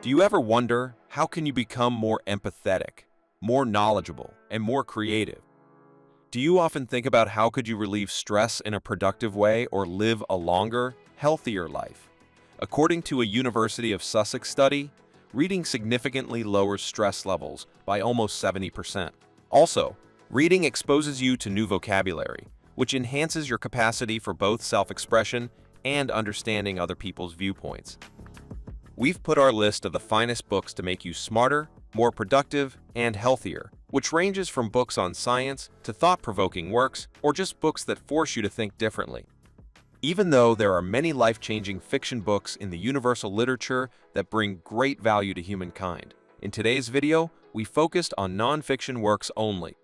Do you ever wonder, how can you become more empathetic, more knowledgeable, and more creative? Do you often think about how could you relieve stress in a productive way or live a longer, healthier life? According to a University of Sussex study, reading significantly lowers stress levels by almost 70%. Also, reading exposes you to new vocabulary, which enhances your capacity for both self-expression and understanding other people's viewpoints. We've put our list of the finest books to make you smarter, more productive, and healthier, which ranges from books on science to thought-provoking works or just books that force you to think differently. Even though there are many life-changing fiction books in the universal literature that bring great value to humankind, in today's video, we focused on non-fiction works only.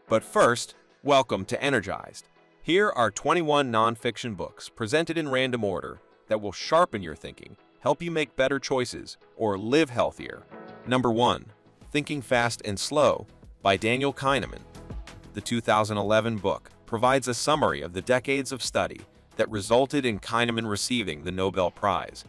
But first, welcome to Energized. Here are 21 non-fiction books presented in random order that will sharpen your thinking, help you make better choices, or live healthier. Number 1. Thinking Fast and Slow by Daniel Kahneman. The 2011 book provides a summary of the decades of study that resulted in Kahneman receiving the Nobel Prize.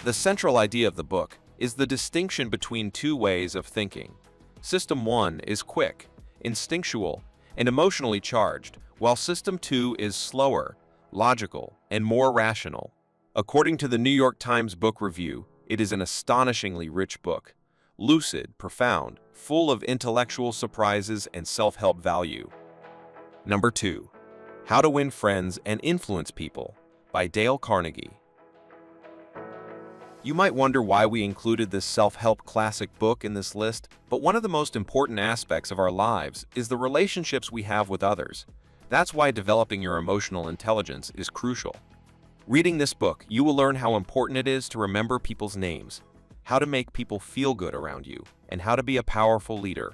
The central idea of the book is the distinction between two ways of thinking. System 1 is quick, instinctual, and emotionally charged, while System 2 is slower, logical, and more rational. According to the New York Times Book Review, it is an astonishingly rich book, lucid, profound, full of intellectual surprises and self-help value. Number 2. How to Win Friends and Influence People by Dale Carnegie. You might wonder why we included this self-help classic book in this list, but one of the most important aspects of our lives is the relationships we have with others. That's why developing your emotional intelligence is crucial. Reading this book, you will learn how important it is to remember people's names, how to make people feel good around you, and how to be a powerful leader.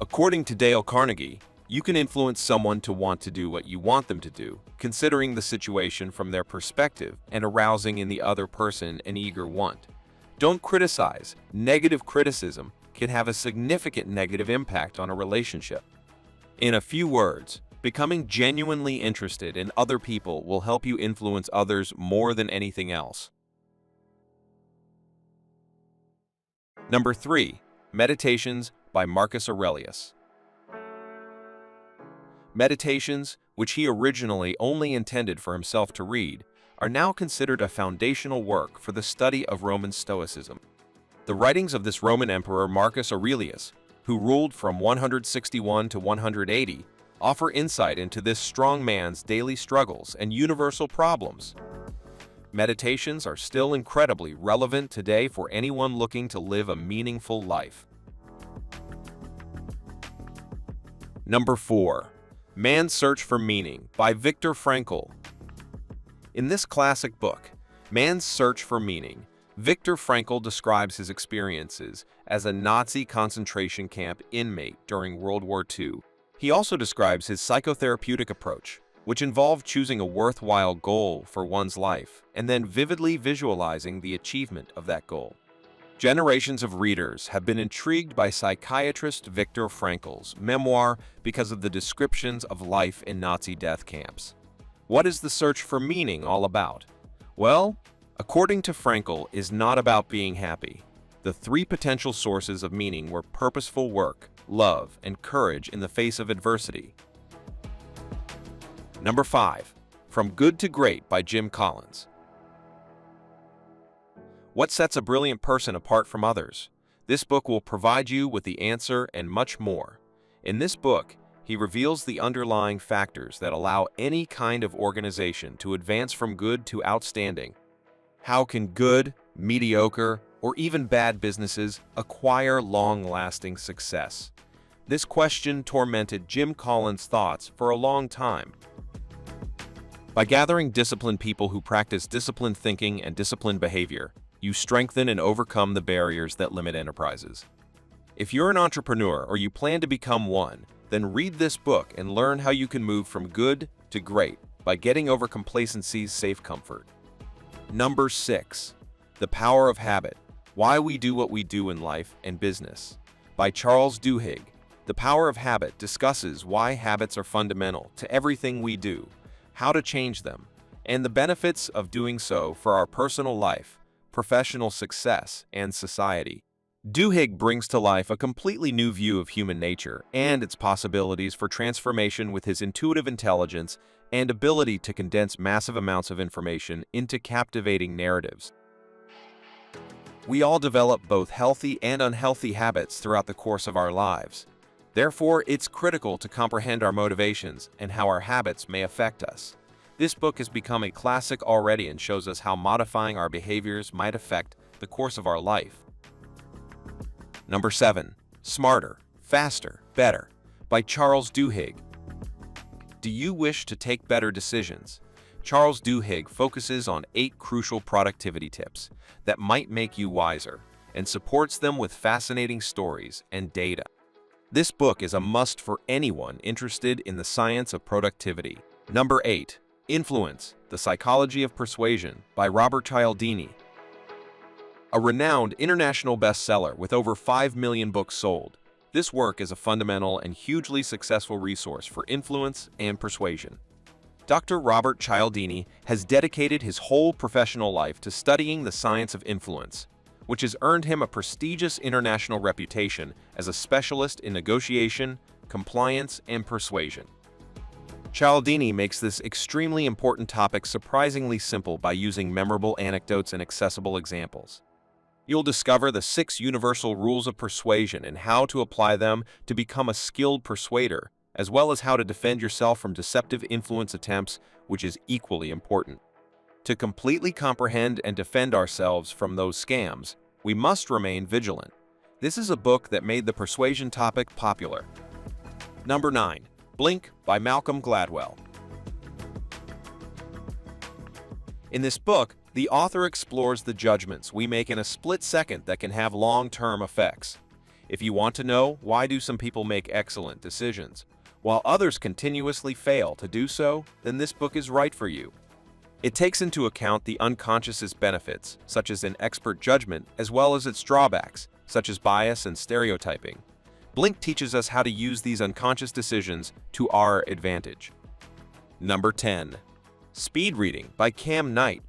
According to Dale Carnegie, you can influence someone to want to do what you want them to do, considering the situation from their perspective and arousing in the other person an eager want. Don't criticize. Negative criticism can have a significant negative impact on a relationship. In a few words, becoming genuinely interested in other people will help you influence others more than anything else. Number 3. Meditations by Marcus Aurelius. Meditations, which he originally only intended for himself to read, are now considered a foundational work for the study of Roman Stoicism. The writings of this Roman emperor Marcus Aurelius, who ruled from 161 to 180, offer insight into this strong man's daily struggles and universal problems. Meditations are still incredibly relevant today for anyone looking to live a meaningful life. Number 4. Man's Search for Meaning by Viktor Frankl. In this classic book, Man's Search for Meaning, Viktor Frankl describes his experiences as a Nazi concentration camp inmate during World War II. He also describes his psychotherapeutic approach, which involved choosing a worthwhile goal for one's life and then vividly visualizing the achievement of that goal. Generations of readers have been intrigued by psychiatrist Viktor Frankl's memoir because of the descriptions of life in Nazi death camps. What is the search for meaning all about? Well, according to Frankl, is not about being happy. The 3 potential sources of meaning were purposeful work, love, and courage in the face of adversity. Number 5. From Good to Great by Jim Collins. What sets a brilliant person apart from others? This book will provide you with the answer and much more. In this book, he reveals the underlying factors that allow any kind of organization to advance from good to outstanding. How can good, mediocre, or even bad businesses acquire long-lasting success? This question tormented Jim Collins' thoughts for a long time. By gathering disciplined people who practice disciplined thinking and disciplined behavior, you strengthen and overcome the barriers that limit enterprises. If you're an entrepreneur or you plan to become one, then read this book and learn how you can move from good to great by getting over complacency's safe comfort. Number 6. The Power of Habit: Why We Do What We Do in Life and Business by Charles Duhigg. The Power of Habit discusses why habits are fundamental to everything we do, how to change them, and the benefits of doing so for our personal life, professional success, and society. Duhigg brings to life a completely new view of human nature and its possibilities for transformation with his intuitive intelligence and ability to condense massive amounts of information into captivating narratives. We all develop both healthy and unhealthy habits throughout the course of our lives. Therefore, it's critical to comprehend our motivations and how our habits may affect us. This book has become a classic already and shows us how modifying our behaviors might affect the course of our life. Number 7. Smarter, Faster, Better by Charles Duhigg. Do you wish to take better decisions? Charles Duhigg focuses on 8 crucial productivity tips that might make you wiser and supports them with fascinating stories and data. This book is a must for anyone interested in the science of productivity. Number 8. Influence, The Psychology of Persuasion by Robert Cialdini. A renowned international bestseller with over 5 million books sold, this work is a fundamental and hugely successful resource for influence and persuasion. Dr. Robert Cialdini has dedicated his whole professional life to studying the science of influence, which has earned him a prestigious international reputation as a specialist in negotiation, compliance, and persuasion. Cialdini makes this extremely important topic surprisingly simple by using memorable anecdotes and accessible examples. You'll discover the 6 universal rules of persuasion and how to apply them to become a skilled persuader, as well as how to defend yourself from deceptive influence attempts, which is equally important. To completely comprehend and defend ourselves from those scams, we must remain vigilant. This is a book that made the persuasion topic popular. Number 9. Blink by Malcolm Gladwell. In this book, the author explores the judgments we make in a split second that can have long-term effects. If you want to know why do some people make excellent decisions, while others continuously fail to do so, then this book is right for you. It takes into account the unconscious's benefits, such as an expert judgment, as well as its drawbacks, such as bias and stereotyping. Blink teaches us how to use these unconscious decisions to our advantage. Number 10. Speed Reading by Cam Knight.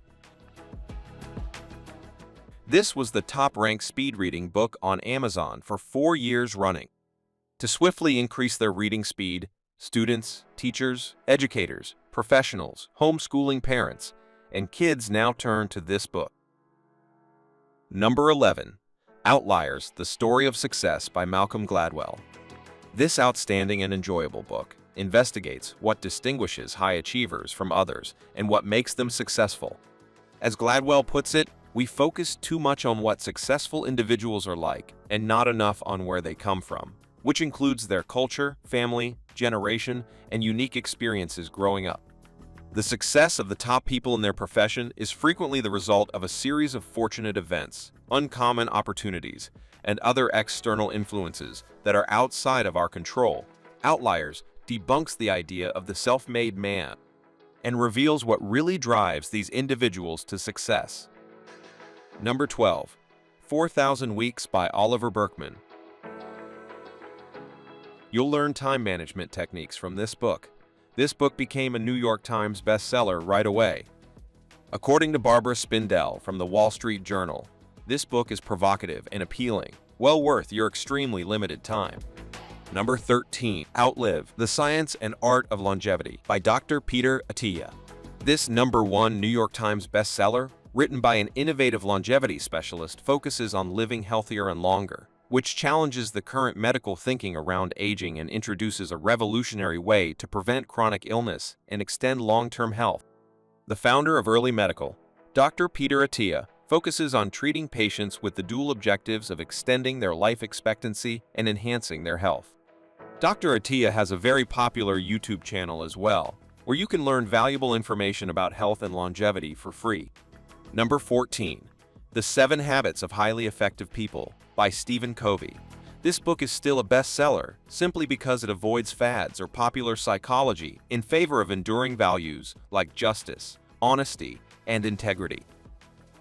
This was the top-ranked speed reading book on Amazon for 4 years running. To swiftly increase their reading speed, students, teachers, educators, professionals, homeschooling parents, and kids now turn to this book. Number 11. Outliers, The Story of Success by Malcolm Gladwell. This outstanding and enjoyable book investigates what distinguishes high achievers from others and what makes them successful. As Gladwell puts it, we focus too much on what successful individuals are like and not enough on where they come from, which includes their culture, family, generation, and unique experiences growing up. The success of the top people in their profession is frequently the result of a series of fortunate events, uncommon opportunities, and other external influences that are outside of our control. Outliers debunks the idea of the self-made man and reveals what really drives these individuals to success. Number 12. 4,000 Weeks by Oliver Burkeman. You'll learn time management techniques from this book. This book became a New York Times bestseller right away. According to Barbara Spindell from the Wall Street Journal, this book is provocative and appealing, well worth your extremely limited time. Number 13. Outlive, The Science and Art of Longevity by Dr. Peter Attia. This #1 New York Times bestseller, written by an innovative longevity specialist, focuses on living healthier and longer, which challenges the current medical thinking around aging and introduces a revolutionary way to prevent chronic illness and extend long-term health. The founder of Early Medical, Dr. Peter Attia, focuses on treating patients with the dual objectives of extending their life expectancy and enhancing their health. Dr. Attia has a very popular YouTube channel as well, where you can learn valuable information about health and longevity for free. Number 14. The 7 Habits of Highly Effective People by Stephen Covey. This book is still a bestseller simply because it avoids fads or popular psychology in favor of enduring values like justice, honesty, and integrity.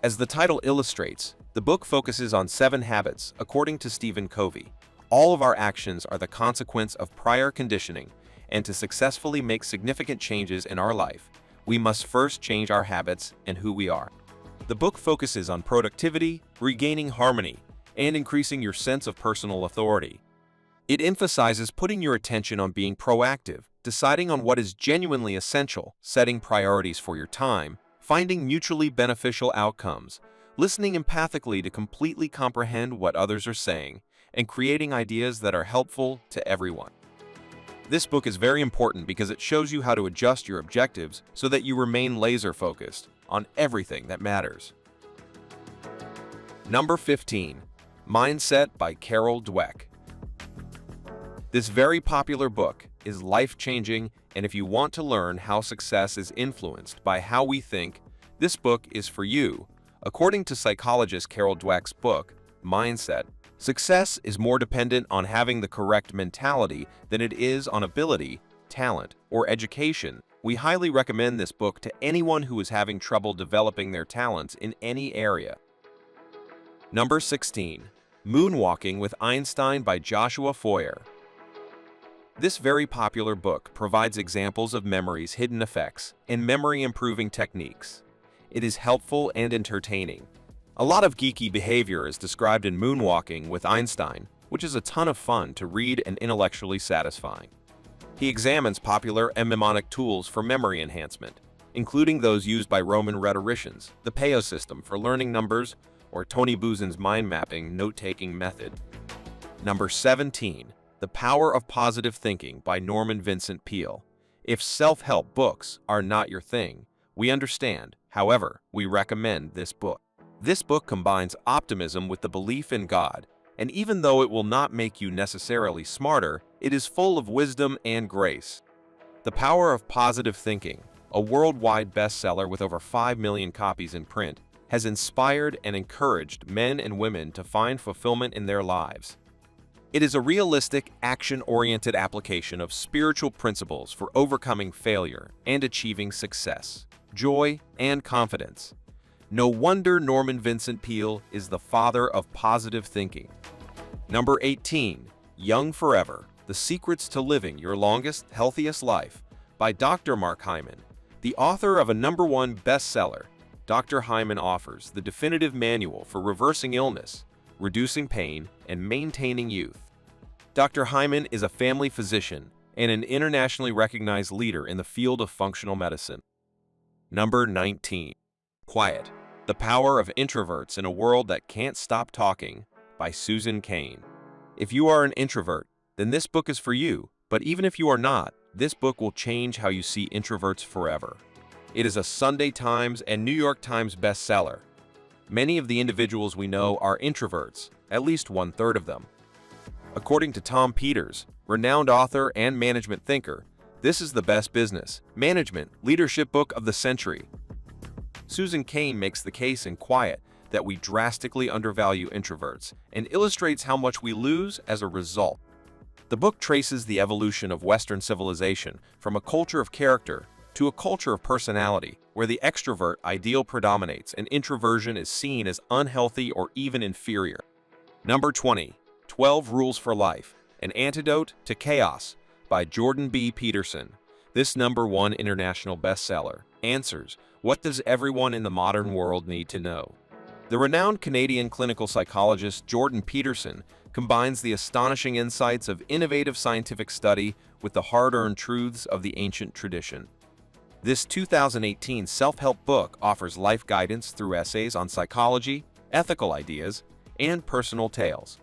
As the title illustrates, the book focuses on 7 habits according to Stephen Covey. All of our actions are the consequence of prior conditioning, and to successfully make significant changes in our life, we must first change our habits and who we are. The book focuses on productivity, regaining harmony, and increasing your sense of personal authority. It emphasizes putting your attention on being proactive, deciding on what is genuinely essential, setting priorities for your time, finding mutually beneficial outcomes, listening empathically to completely comprehend what others are saying, and creating ideas that are helpful to everyone. This book is very important because it shows you how to adjust your objectives so that you remain laser-focused on everything that matters. Number 15. Mindset by Carol Dweck. This very popular book is life-changing, and if you want to learn how success is influenced by how we think, this book is for you. According to psychologist Carol Dweck's book, Mindset, success is more dependent on having the correct mentality than it is on ability, talent, or education. We highly recommend this book to anyone who is having trouble developing their talents in any area. Number 16. Moonwalking with Einstein by Joshua Foer. This very popular book provides examples of memory's hidden effects and memory-improving techniques. It is helpful and entertaining. A lot of geeky behavior is described in Moonwalking with Einstein, which is a ton of fun to read and intellectually satisfying. He examines popular and mnemonic tools for memory enhancement, including those used by Roman rhetoricians, the Peale system for learning numbers, or Tony Buzin's mind-mapping note-taking method. Number 17. The Power of Positive Thinking by Norman Vincent Peale. If self-help books are not your thing, we understand. However, we recommend this book. This book combines optimism with the belief in God, and even though it will not make you necessarily smarter, it is full of wisdom and grace. The Power of Positive Thinking, a worldwide bestseller with over 5 million copies in print, has inspired and encouraged men and women to find fulfillment in their lives. It is a realistic, action-oriented application of spiritual principles for overcoming failure and achieving success, joy, and confidence. No wonder Norman Vincent Peale is the father of positive thinking. Number 18. Young Forever: The Secrets to Living Your Longest, Healthiest Life by Dr. Mark Hyman. The author of a #1 bestseller, Dr. Hyman offers the definitive manual for reversing illness, reducing pain, and maintaining youth. Dr. Hyman is a family physician and an internationally recognized leader in the field of functional medicine. Number 19. Quiet: The Power of Introverts in a World That Can't Stop Talking by Susan Cain. If you are an introvert, then this book is for you, but even if you are not, this book will change how you see introverts forever. It is a Sunday Times and New York Times bestseller. Many of the individuals we know are introverts, at least 1/3 of them. According to Tom Peters, renowned author and management thinker, this is the best business, management, leadership book of the century. Susan Cain makes the case in Quiet that we drastically undervalue introverts and illustrates how much we lose as a result. The book traces the evolution of Western civilization from a culture of character to a culture of personality, where the extrovert ideal predominates and introversion is seen as unhealthy or even inferior. Number 20. 12 Rules for Life: An Antidote to Chaos by Jordan B. Peterson. This #1 international bestseller answers, what does everyone in the modern world need to know? The renowned Canadian clinical psychologist Jordan Peterson combines the astonishing insights of innovative scientific study with the hard-earned truths of the ancient tradition. This 2018 self-help book offers life guidance through essays on psychology, ethical ideas, and personal tales.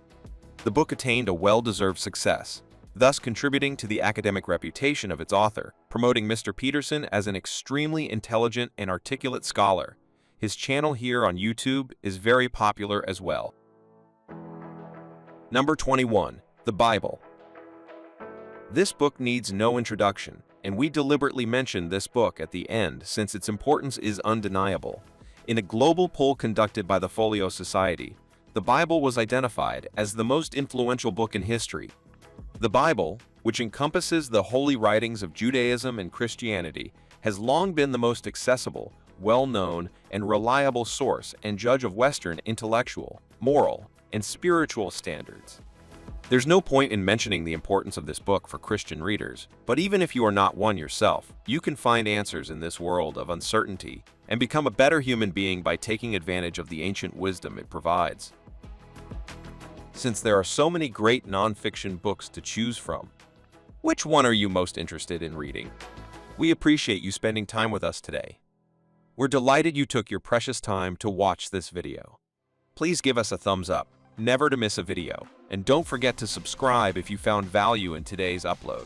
The book attained a well-deserved success, thus contributing to the academic reputation of its author, promoting Mr. Peterson as an extremely intelligent and articulate scholar. His channel here on YouTube is very popular as well. Number 21. The Bible. This book needs no introduction, and we deliberately mentioned this book at the end since its importance is undeniable. In a global poll conducted by the Folio Society, the Bible was identified as the most influential book in history. The Bible, which encompasses the holy writings of Judaism and Christianity, has long been the most accessible, well-known, and reliable source and judge of Western intellectual, moral, and spiritual standards. There's no point in mentioning the importance of this book for Christian readers, but even if you are not one yourself, you can find answers in this world of uncertainty and become a better human being by taking advantage of the ancient wisdom it provides. Since there are so many great nonfiction books to choose from, which one are you most interested in reading? We appreciate you spending time with us today. We're delighted you took your precious time to watch this video. Please give us a thumbs up, never to miss a video, and don't forget to subscribe if you found value in today's upload.